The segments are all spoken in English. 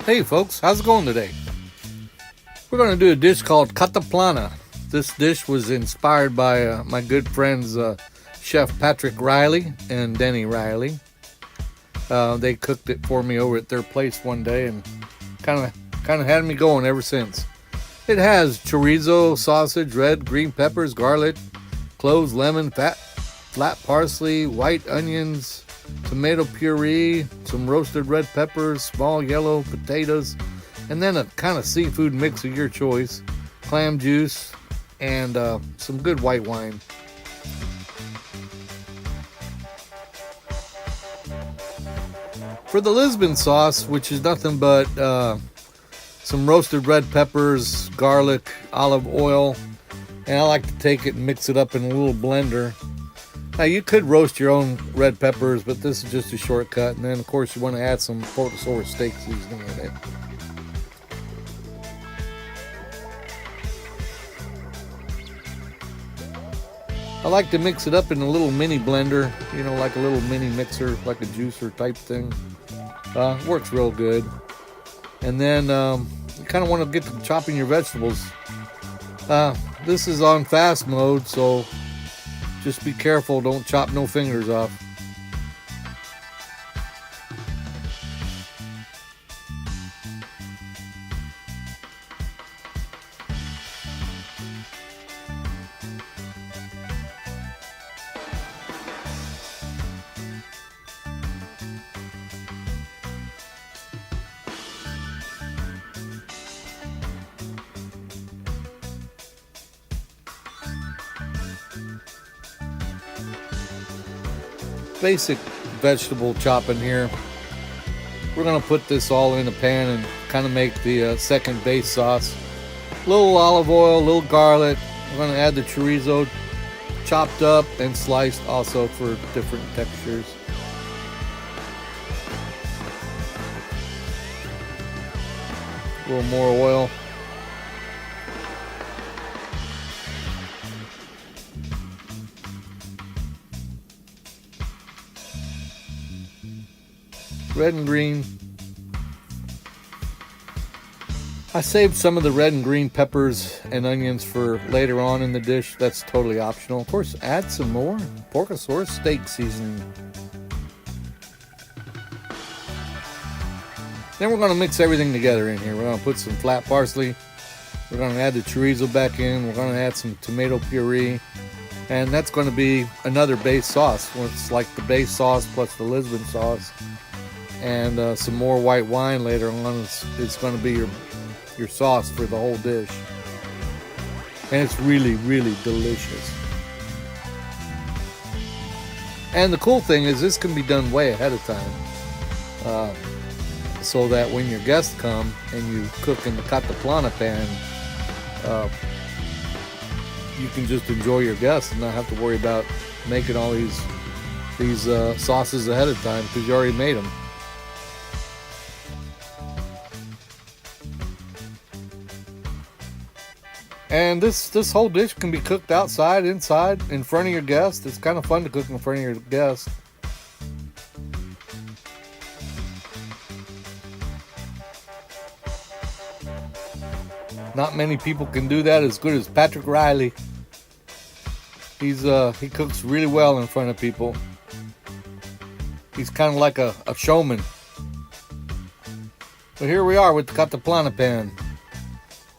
Hey folks, how's it going today? We're going to do a dish called Cataplana. This dish was inspired by my good friends Chef Patrick Riley and Denny Riley. They cooked it for me over at their place one day and kind of had me going ever since. It has chorizo, sausage, red, green peppers, garlic, cloves, lemon, flat parsley, white onions, tomato puree, some roasted red peppers, small yellow potatoes, and then a kind of seafood mix of your choice, clam juice, and some good white wine. For the Lisbon sauce, which is nothing but some roasted red peppers, garlic, olive oil, and I like to take it and mix it up in a little blender. Now you could roast your own red peppers, but this is just a shortcut. And then of course you want to add some Porkosaurus steak seasoning in it. I like to mix it up in a little mini blender, like a little mini mixer, like a juicer type thing. Works real good. And then you kind of want to get to chopping your vegetables. This is on fast mode, so just be careful, don't chop no fingers off. Basic vegetable chopping here. We're going to put this all in a pan and kind of make the second base sauce. A little olive oil, a little garlic. We're going to add the chorizo chopped up and sliced also for different textures. A little more oil. Red and green. I saved some of the red and green peppers and onions for later on in the dish. That's totally optional. Of course, add some more Porkosaurus steak seasoning. Then we're going to mix everything together in here. We're going to put some flat parsley. We're going to add the chorizo back in. We're going to add some tomato puree. And that's going to be another base sauce. It's like the base sauce plus the Lisbon sauce. And some more white wine later on. It's going to be your sauce for the whole dish. And it's really, really delicious. And the cool thing is this can be done way ahead of time. So that when your guests come and you cook in the Cataplana pan, you can just enjoy your guests and not have to worry about making all these sauces ahead of time because you already made them. And this whole dish can be cooked outside, inside, in front of your guests. It's kind of fun to cook in front of your guests. Not many people can do that as good as Patrick Riley. He cooks really well in front of people. He's kind of like a showman. But here we are with the Cataplana pan.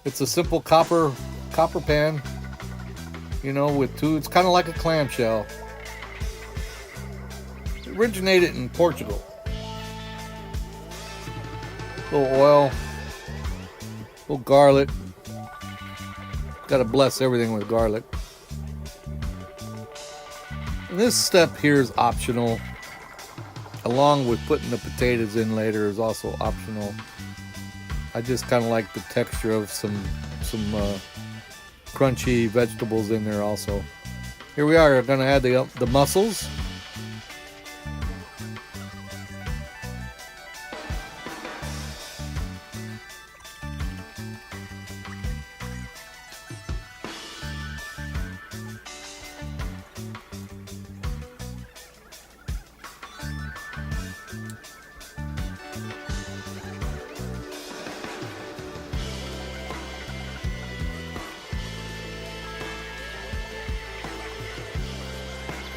It's a simple copper pan, with two. It's kind of like a clamshell. It originated in Portugal. A little oil, a little garlic. Got to bless everything with garlic. And this step here is optional, along with putting the potatoes in later is also optional. I just kind of like the texture of some crunchy vegetables in there also. Here we are going to add the mussels.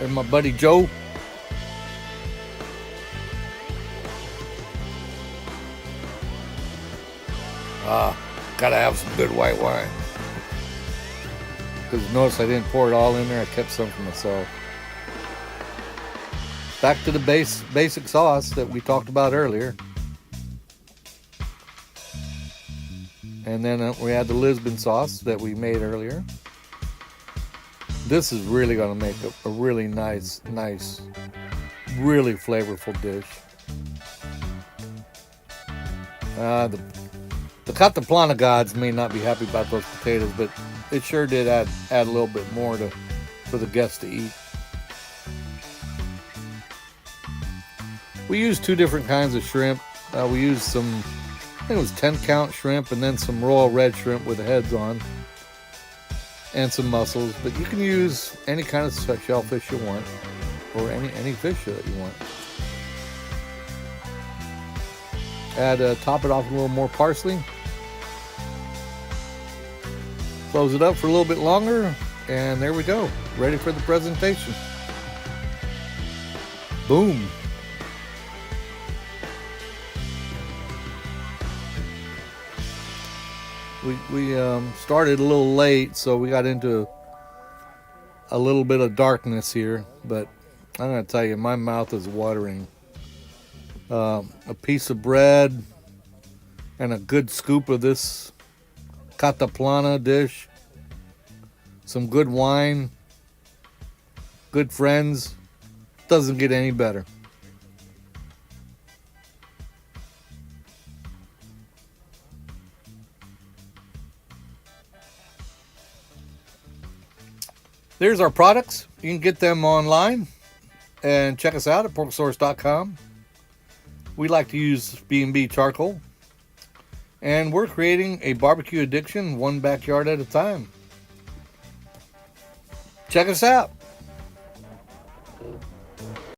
And my buddy Joe. Gotta have some good white wine. Because notice I didn't pour it all in there. I kept some for myself. Back to the basic sauce that we talked about earlier. And then we had the Lisbon sauce that we made earlier. This is really going to make a really nice, really flavorful dish. The Cataplana gods may not be happy about those potatoes, but it sure did add a little bit more for the guests to eat. We used 2 different kinds of shrimp. We used some, I think it was 10 count shrimp, and then some royal red shrimp with the heads on, and some mussels. But you can use any kind of shellfish you want, or any fish that you want. Top it off with a little more parsley. Close it up for a little bit longer, and there we go. Ready for the presentation. Boom. We started a little late, so we got into a little bit of darkness here, but I'm going to tell you, my mouth is watering. A piece of bread and a good scoop of this Cataplana dish, some good wine, good friends. Doesn't get any better. There's our products. You can get them online and check us out at porkosaurus.com. We like to use B&B charcoal, and we're creating a barbecue addiction one backyard at a time. Check us out.